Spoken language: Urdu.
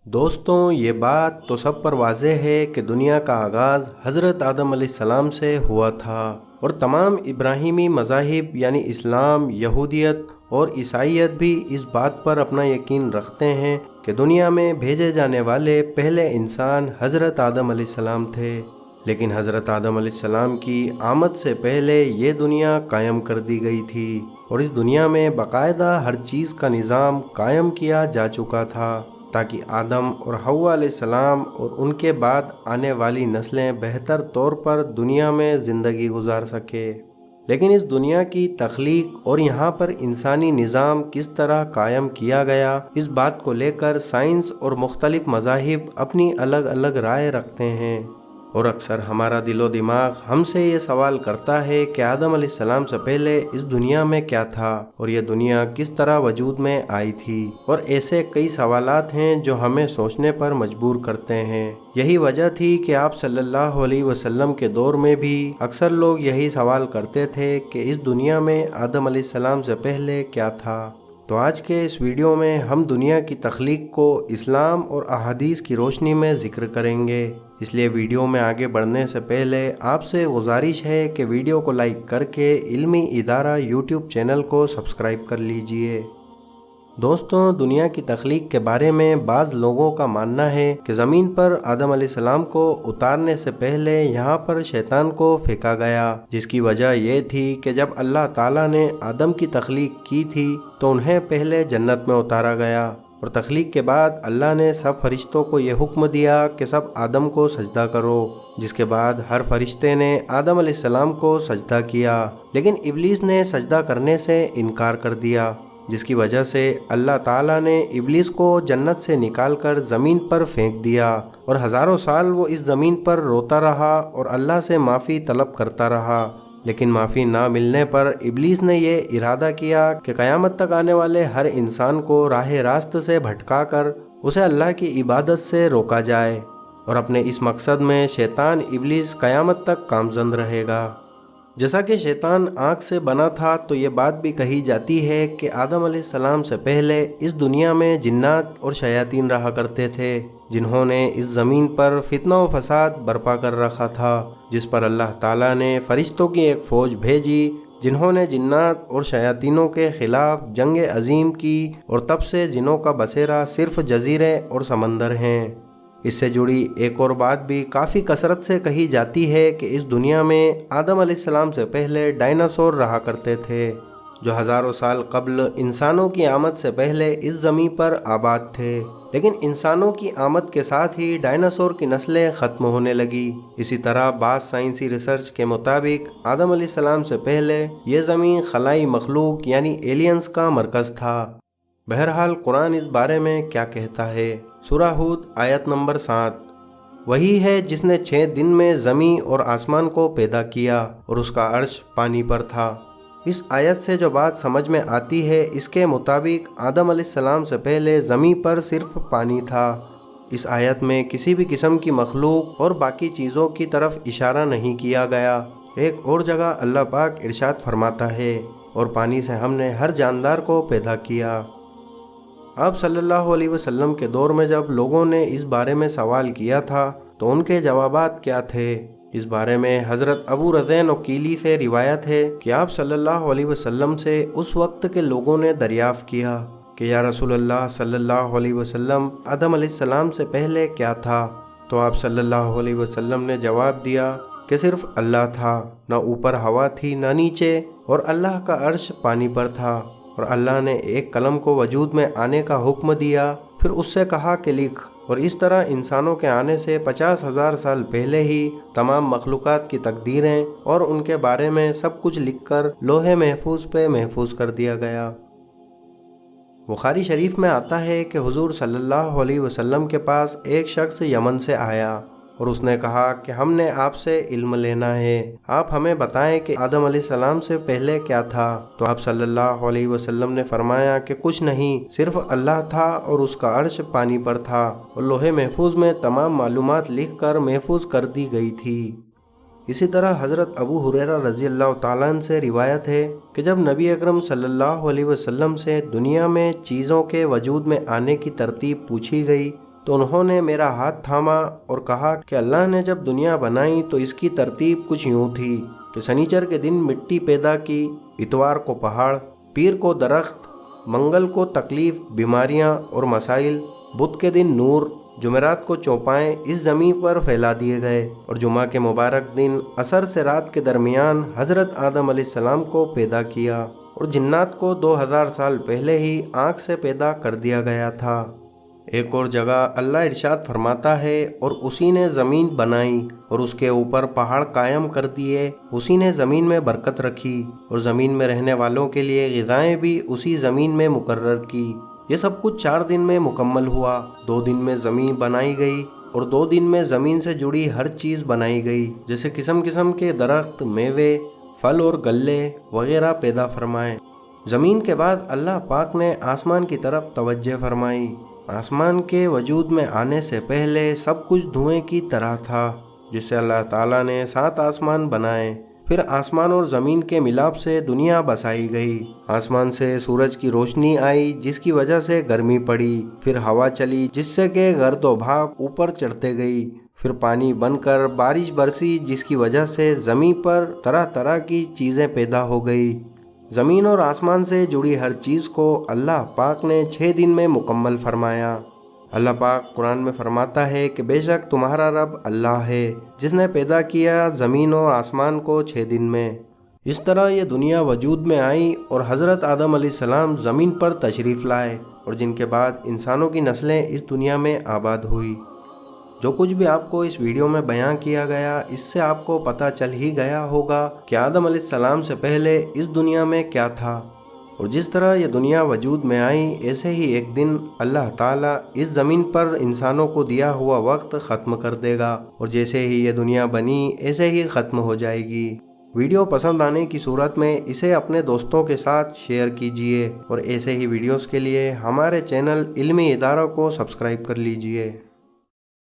دوستوں، یہ بات تو سب پر واضح ہے کہ دنیا کا آغاز حضرت آدم علیہ السلام سے ہوا تھا، اور تمام ابراہیمی مذاہب یعنی اسلام، یہودیت اور عیسائیت بھی اس بات پر اپنا یقین رکھتے ہیں کہ دنیا میں بھیجے جانے والے پہلے انسان حضرت آدم علیہ السلام تھے۔ لیکن حضرت آدم علیہ السلام کی آمد سے پہلے یہ دنیا قائم کر دی گئی تھی، اور اس دنیا میں باقاعدہ ہر چیز کا نظام قائم کیا جا چکا تھا تاکہ آدم اور حوا علیہ السلام اور ان کے بعد آنے والی نسلیں بہتر طور پر دنیا میں زندگی گزار سکے۔ لیکن اس دنیا کی تخلیق اور یہاں پر انسانی نظام کس طرح قائم کیا گیا، اس بات کو لے کر سائنس اور مختلف مذاہب اپنی الگ الگ رائے رکھتے ہیں، اور اکثر ہمارا دل و دماغ ہم سے یہ سوال کرتا ہے کہ آدم علیہ السلام سے پہلے اس دنیا میں کیا تھا اور یہ دنیا کس طرح وجود میں آئی تھی، اور ایسے کئی سوالات ہیں جو ہمیں سوچنے پر مجبور کرتے ہیں۔ یہی وجہ تھی کہ آپ صلی اللہ علیہ وسلم کے دور میں بھی اکثر لوگ یہی سوال کرتے تھے کہ اس دنیا میں آدم علیہ السلام سے پہلے کیا تھا۔ تو آج کے اس ویڈیو میں ہم دنیا کی تخلیق کو اسلام اور احادیث کی روشنی میں ذکر کریں گے، اس لیے ویڈیو میں آگے بڑھنے سے پہلے آپ سے گزارش ہے کہ ویڈیو کو لائک کر کے علمی ادارہ یوٹیوب چینل کو سبسکرائب کر لیجئے۔ دوستوں، دنیا کی تخلیق کے بارے میں بعض لوگوں کا ماننا ہے کہ زمین پر آدم علیہ السلام کو اتارنے سے پہلے یہاں پر شیطان کو پھینکا گیا، جس کی وجہ یہ تھی کہ جب اللہ تعالیٰ نے آدم کی تخلیق کی تھی تو انہیں پہلے جنت میں اتارا گیا، اور تخلیق کے بعد اللہ نے سب فرشتوں کو یہ حکم دیا کہ سب آدم کو سجدہ کرو، جس کے بعد ہر فرشتے نے آدم علیہ السلام کو سجدہ کیا، لیکن ابلیس نے سجدہ کرنے سے انکار کر دیا، جس کی وجہ سے اللہ تعالیٰ نے ابلیس کو جنت سے نکال کر زمین پر پھینک دیا، اور ہزاروں سال وہ اس زمین پر روتا رہا اور اللہ سے معافی طلب کرتا رہا۔ لیکن معافی نہ ملنے پر ابلیس نے یہ ارادہ کیا کہ قیامت تک آنے والے ہر انسان کو راہ راست سے بھٹکا کر اسے اللہ کی عبادت سے روکا جائے، اور اپنے اس مقصد میں شیطان ابلیس قیامت تک گامزن رہے گا۔ جیسا کہ شیطان آنکھ سے بنا تھا، تو یہ بات بھی کہی جاتی ہے کہ آدم علیہ السلام سے پہلے اس دنیا میں جنات اور شیاطین رہا کرتے تھے، جنہوں نے اس زمین پر فتنہ و فساد برپا کر رکھا تھا، جس پر اللہ تعالیٰ نے فرشتوں کی ایک فوج بھیجی جنہوں نے جنات اور شیاطینوں کے خلاف جنگ عظیم کی، اور تب سے جنوں کا بسیرا صرف جزیرے اور سمندر ہیں۔ اس سے جڑی ایک اور بات بھی کافی کثرت سے کہی جاتی ہے کہ اس دنیا میں آدم علیہ السلام سے پہلے ڈائناسور رہا کرتے تھے، جو ہزاروں سال قبل انسانوں کی آمد سے پہلے اس زمین پر آباد تھے، لیکن انسانوں کی آمد کے ساتھ ہی ڈائناسور کی نسلیں ختم ہونے لگی۔ اسی طرح بعض سائنسی ریسرچ کے مطابق آدم علیہ السلام سے پہلے یہ زمین خلائی مخلوق یعنی ایلینز کا مرکز تھا۔ بہرحال قرآن اس بارے میں کیا کہتا ہے؟ سورہ ہود آیت نمبر 7، وہی ہے جس نے 6 دن میں زمین اور آسمان کو پیدا کیا اور اس کا عرش پانی پر تھا۔ اس آیت سے جو بات سمجھ میں آتی ہے، اس کے مطابق آدم علیہ السلام سے پہلے زمین پر صرف پانی تھا۔ اس آیت میں کسی بھی قسم کی مخلوق اور باقی چیزوں کی طرف اشارہ نہیں کیا گیا۔ ایک اور جگہ اللہ پاک ارشاد فرماتا ہے، اور پانی سے ہم نے ہر جاندار کو پیدا کیا۔ آپ صلی اللہ علیہ وسلم کے دور میں جب لوگوں نے اس بارے میں سوال کیا تھا تو ان کے جوابات کیا تھے؟ اس بارے میں حضرت ابو رزین عقیلی سے روایت ہے کہ آپ صلی اللہ علیہ وسلم سے اس وقت کے لوگوں نے دریافت کیا کہ یا رسول اللہ صلی اللہ علیہ وسلم، آدم علیہ السلام سے پہلے کیا تھا؟ تو آپ صلی اللہ علیہ وسلم نے جواب دیا کہ صرف اللہ تھا، نہ اوپر ہوا تھی نہ نیچے، اور اللہ کا عرش پانی پر تھا، اور اللہ نے ایک قلم کو وجود میں آنے کا حکم دیا، پھر اس سے کہا کہ لکھ، اور اس طرح انسانوں کے آنے سے 50,000 سال پہلے ہی تمام مخلوقات کی تقدیریں اور ان کے بارے میں سب کچھ لکھ کر لوح محفوظ پہ محفوظ کر دیا گیا۔ بخاری شریف میں آتا ہے کہ حضور صلی اللہ علیہ وسلم کے پاس ایک شخص یمن سے آیا اور اس نے کہا کہ ہم نے آپ سے علم لینا ہے، آپ ہمیں بتائیں کہ آدم علیہ السلام سے پہلے کیا تھا؟ تو آپ صلی اللہ علیہ وسلم نے فرمایا کہ کچھ نہیں، صرف اللہ تھا اور اس کا عرش پانی پر تھا، اور لوح محفوظ میں تمام معلومات لکھ کر محفوظ کر دی گئی تھی۔ اسی طرح حضرت ابو ہریرہ رضی اللہ تعالیٰ عنہ سے روایت ہے کہ جب نبی اکرم صلی اللہ علیہ وسلم سے دنیا میں چیزوں کے وجود میں آنے کی ترتیب پوچھی گئی تو انہوں نے میرا ہاتھ تھاما اور کہا کہ اللہ نے جب دنیا بنائی تو اس کی ترتیب کچھ یوں تھی کہ سنیچر کے دن مٹی پیدا کی، اتوار کو پہاڑ، پیر کو درخت، منگل کو تکلیف، بیماریاں اور مسائل، بدھ کے دن نور، جمعرات کو چوپائیں اس زمین پر پھیلا دیے گئے، اور جمعہ کے مبارک دن عصر سے رات کے درمیان حضرت آدم علیہ السلام کو پیدا کیا، اور جنات کو 2000 سال پہلے ہی آنکھ سے پیدا کر دیا گیا تھا۔ ایک اور جگہ اللہ ارشاد فرماتا ہے، اور اسی نے زمین بنائی اور اس کے اوپر پہاڑ قائم کر دیے، اسی نے زمین میں برکت رکھی اور زمین میں رہنے والوں کے لیے غذائیں بھی اسی زمین میں مقرر کی۔ یہ سب کچھ 4 دن میں مکمل ہوا۔ 2 دن میں زمین بنائی گئی اور 2 دن میں زمین سے جڑی ہر چیز بنائی گئی، جیسے قسم قسم کے درخت، میوے، پھل اور غلے وغیرہ پیدا فرمائے۔ زمین کے بعد اللہ پاک نے آسمان کی طرف توجہ فرمائی۔ آسمان کے وجود میں آنے سے پہلے سب کچھ دھوئیں کی طرح تھا، جس سے اللہ تعالیٰ نے 7 آسمان بنائے۔ پھر آسمان اور زمین کے ملاپ سے دنیا بسائی گئی۔ آسمان سے سورج کی روشنی آئی جس کی وجہ سے گرمی پڑی، پھر ہوا چلی جس سے کہ گرد و بھاپ اوپر چڑھتے گئی، پھر پانی بن کر بارش برسی جس کی وجہ سے زمین پر طرح طرح کی چیزیں پیدا ہو گئی۔ زمین اور آسمان سے جڑی ہر چیز کو اللہ پاک نے 6 دن میں مکمل فرمایا۔ اللہ پاک قرآن میں فرماتا ہے کہ بے شک تمہارا رب اللہ ہے جس نے پیدا کیا زمین اور آسمان کو 6 دن میں۔ اس طرح یہ دنیا وجود میں آئی اور حضرت آدم علیہ السلام زمین پر تشریف لائے، اور جن کے بعد انسانوں کی نسلیں اس دنیا میں آباد ہوئی۔ جو کچھ بھی آپ کو اس ویڈیو میں بیان کیا گیا، اس سے آپ کو پتہ چل ہی گیا ہوگا کہ آدم علیہ السلام سے پہلے اس دنیا میں کیا تھا، اور جس طرح یہ دنیا وجود میں آئی ایسے ہی ایک دن اللہ تعالیٰ اس زمین پر انسانوں کو دیا ہوا وقت ختم کر دے گا، اور جیسے ہی یہ دنیا بنی ایسے ہی ختم ہو جائے گی۔ ویڈیو پسند آنے کی صورت میں اسے اپنے دوستوں کے ساتھ شیئر کیجیے، اور ایسے ہی ویڈیوز کے لیے ہمارے چینل علمی ادارہ کو سبسکرائب کر لیجیے۔